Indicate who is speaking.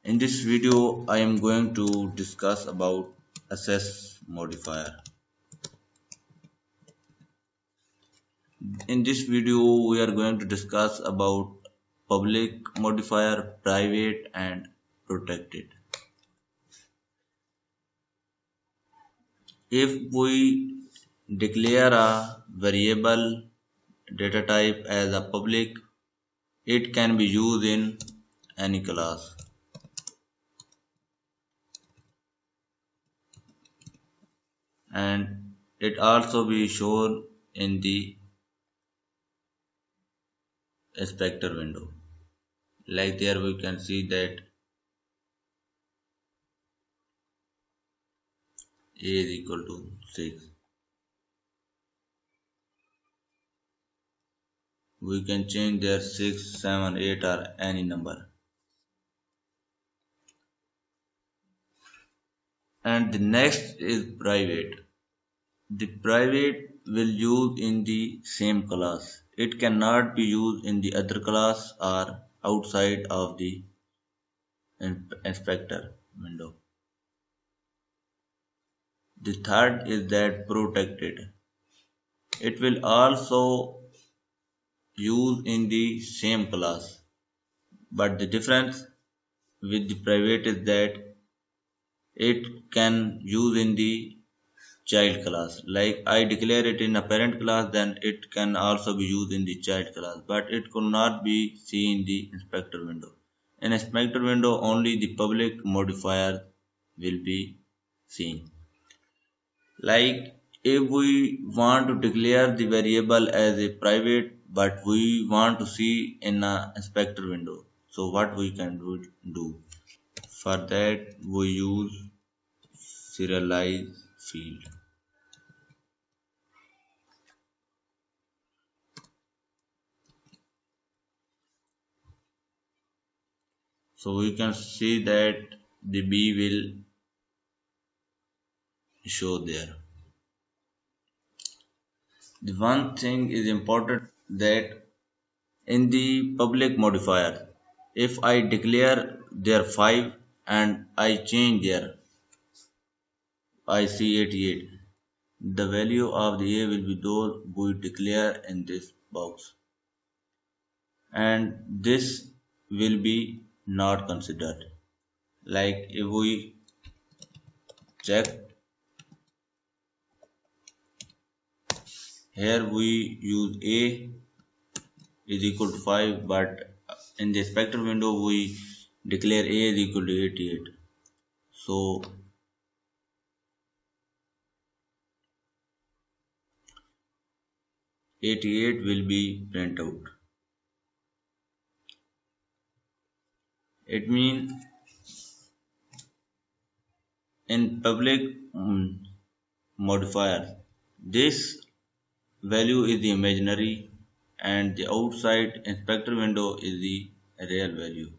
Speaker 1: In this video, I am going to discuss about access modifier. In this video, we are going to discuss about public modifier, private and protected. If we declare a variable data type as a public, it can be used in any class. And it also be shown in the inspector window. Like there we can see that a is equal to 6. We can change there 6, 7, 8 or any number. And the next is private. The private will use in the same class. It cannot be used in the other class or outside of the inspector window. The third is that protected. It will also use in the same class. But the difference with the private is that it can use in the child class. Like I declare it in a parent class, then it can also be used in the child class, but it could not be seen in the inspector window. In inspector window, only the public modifier will be seen. Like if we want to declare the variable as a private, but we want to see in a inspector window, so what we can do? For that we use serialize field. So we can see that the B will show there. The one thing is important that in the public modifier, if I declare there 5 and I change there, I see 88. The value of the A will be those we declare in this box. And this will be not considered. Like if we check, here we use A is equal to 5, but in the inspector window we declare A is equal to 88. So 88 will be print out. It means in public modifier, this value is the imaginary and the outside inspector window is the real value.